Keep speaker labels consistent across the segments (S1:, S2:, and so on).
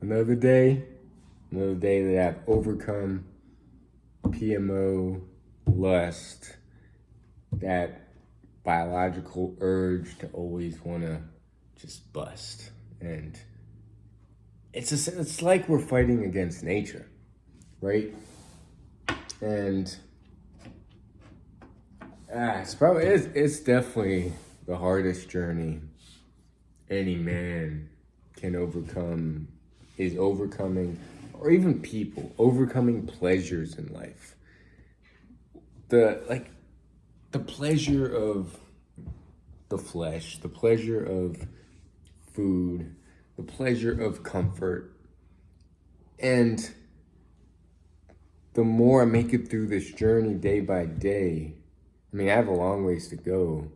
S1: Another day, another day that I've overcome PMO, lust, that biological urge to always want to just bust. And it's like we're fighting against nature, right? And it's definitely the hardest journey any man can overcome, is overcoming, or even people overcoming pleasures in life. The pleasure of the flesh, the pleasure of food, the pleasure of comfort. And the more I make it through this journey day by day, I mean, I have a long ways to go.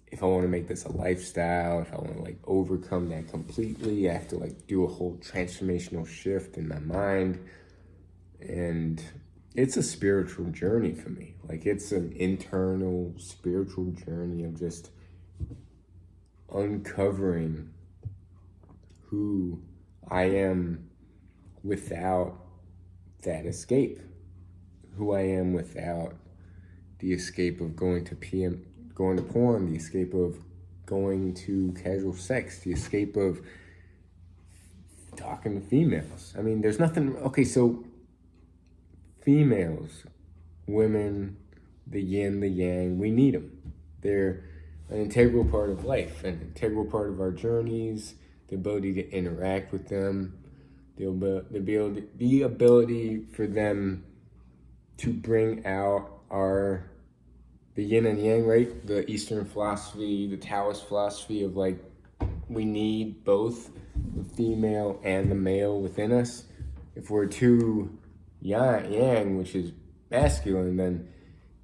S1: If I want to make this a lifestyle, if I want to overcome that completely, I have to do a whole transformational shift in my mind. And it's a spiritual journey for me. It's an internal spiritual journey of just uncovering who I am without that escape. Who I am without the escape of going to porn, the escape of going to casual sex, the escape of talking to females. I mean, there's nothing, okay, so females, women, the yin, the yang, we need them. They're an integral part of life, an integral part of our journeys, the ability to interact with them, the ability for them to bring out the yin and yang, right? The Eastern philosophy, the Taoist philosophy of we need both the female and the male within us. If we're too yang, which is masculine, then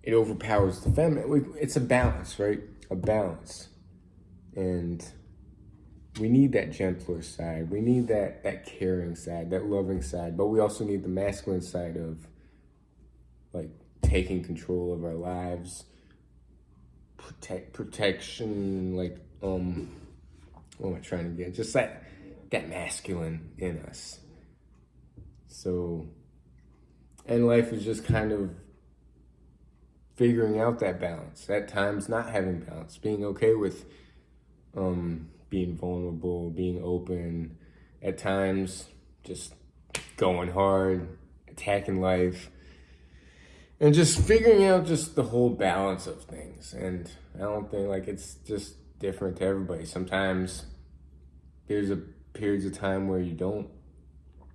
S1: it overpowers the feminine. It's a balance, right? A balance. And we need that gentler side. We need that caring side, that loving side. But we also need the masculine side of taking control of our lives, protection, what am I trying to get? Just that masculine in us. So, and life is just kind of figuring out that balance. At times not having balance, being okay with being vulnerable, being open. At times just going hard, attacking life. And just figuring out just the whole balance of things. And I don't think it's just different to everybody. Sometimes there's periods of time where you don't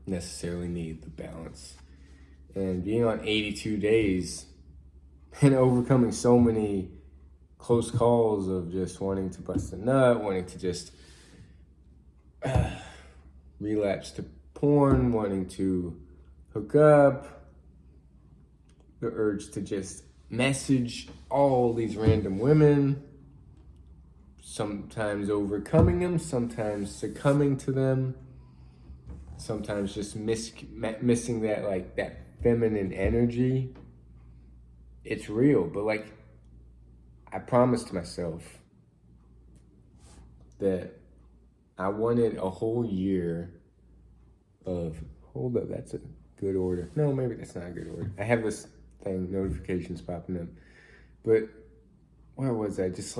S1: necessarily need the balance. And being on 82 days and overcoming so many close calls of just wanting to bust a nut, wanting to just relapse to porn, wanting to hook up, the urge to just message all these random women, sometimes overcoming them, sometimes succumbing to them, sometimes just missing that that feminine energy. It's real, but I promised myself that I wanted a whole year of, hold up, that's a good order. No, maybe that's not a good order. I have this notifications popping up. But where was I? Just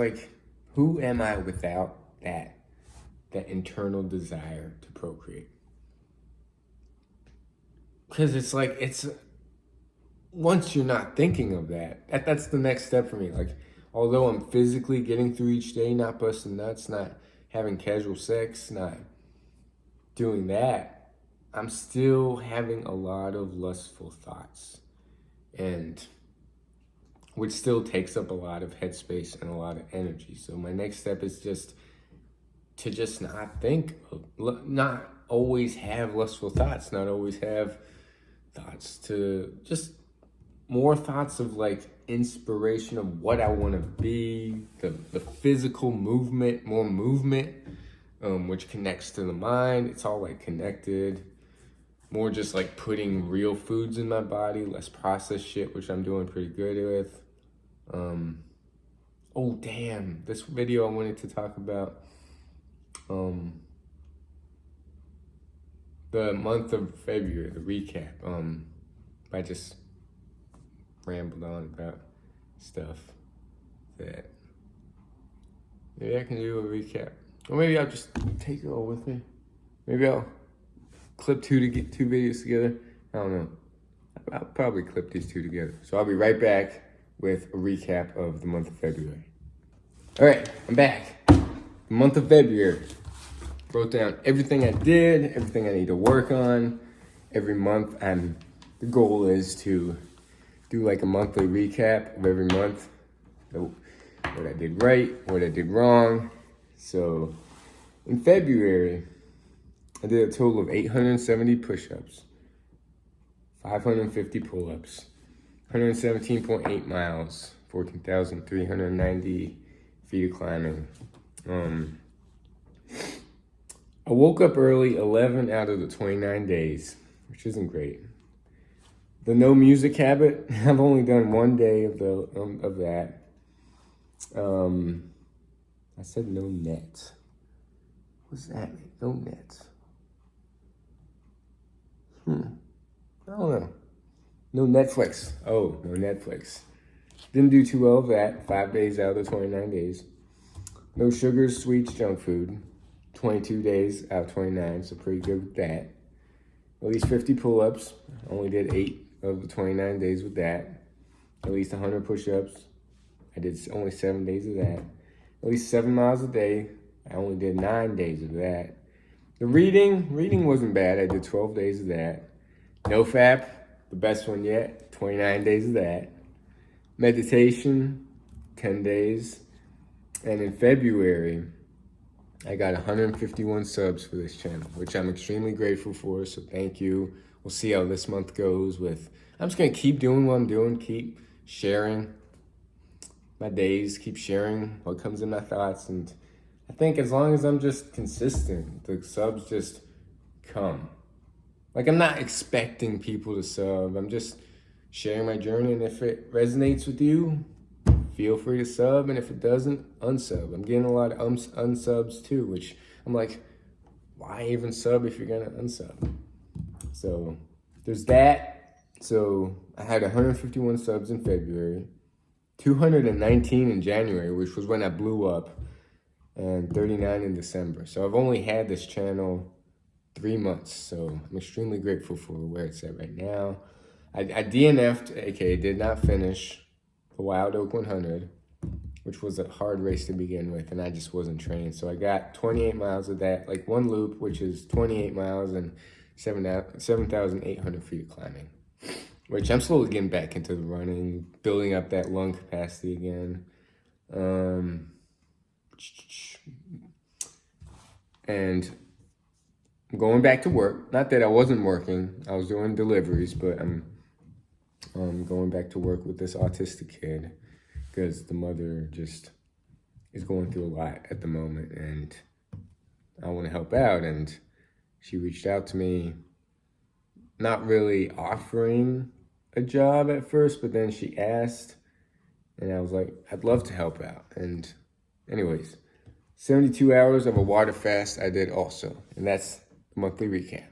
S1: who am I without that internal desire to procreate? Because it's once you're not thinking of that's the next step for me. Although I'm physically getting through each day, not busting nuts, not having casual sex, not doing that, I'm still having a lot of lustful thoughts. And which still takes up a lot of headspace and a lot of energy. So my next step is just to not think, not always have lustful thoughts, not always have thoughts to just more thoughts of inspiration of what I want to be, the physical movement, more movement, which connects to the mind. It's all connected. More just putting real foods in my body, less processed shit, which I'm doing pretty good with. Oh damn, this video I wanted to talk about the month of February, the recap. I just rambled on about stuff that maybe I can do a recap. Or maybe I'll just take it all with me. Maybe I'll clip two videos together. I don't know. I'll probably clip these two together. So I'll be right back with a recap of the month of February. All right, I'm back. The month of February. Wrote down everything I did, everything I need to work on. Every month, the goal is to do like a monthly recap of every month. What I did right, what I did wrong. So in February, I did a total of 870 push-ups, 550 pull-ups, 117.8 miles, 14,390 feet of climbing. I woke up early 11 out of the 29 days, which isn't great. The no music habit, I've only done 1 day of that. I said no nets. What's that mean? No nets. I don't know. No Netflix. Oh, no Netflix. Didn't do too well with that. 5 days out of the 29 days. No sugars, sweets, junk food. 22 days out of 29, so pretty good with that. At least 50 pull-ups. Only did 8 of the 29 days with that. At least 100 push-ups. I did only 7 days of that. At least 7 miles a day. I only did 9 days of that. The reading wasn't bad. I did 12 days of that. NoFap, the best one yet. 29 days of that. Meditation, 10 days. And in February, I got 151 subs for this channel, which I'm extremely grateful for, so thank you. We'll see how this month goes I'm just gonna keep doing what I'm doing, keep sharing my days, keep sharing what comes in my thoughts, and I think as long as I'm just consistent, the subs just come. Like, I'm not expecting people to sub, I'm just sharing my journey, and if it resonates with you, feel free to sub, and if it doesn't, unsub. I'm getting a lot of unsubs too, which I'm like, why even sub if you're gonna unsub? So there's that. So I had 151 subs in February, 219 in January, which was when I blew up, and 39 in December. So I've only had this channel 3 months, so I'm extremely grateful for where it's at right now. I DNF'd, aka did not finish the Wild Oak 100, which was a hard race to begin with, and I just wasn't trained. So I got 28 miles of that, like one loop, which is 28 miles and 7,800 feet of climbing, which I'm slowly getting back into the running, building up that lung capacity again. And I'm going back to work. Not that I wasn't working. I was doing deliveries, but I'm going back to work with this autistic kid because the mother just is going through a lot at the moment, and I want to help out. And she reached out to me, not really offering a job at first, but then she asked, and I was like, I'd love to help out. And anyways, 72 hours of a water fast I did also, and that's the monthly recap.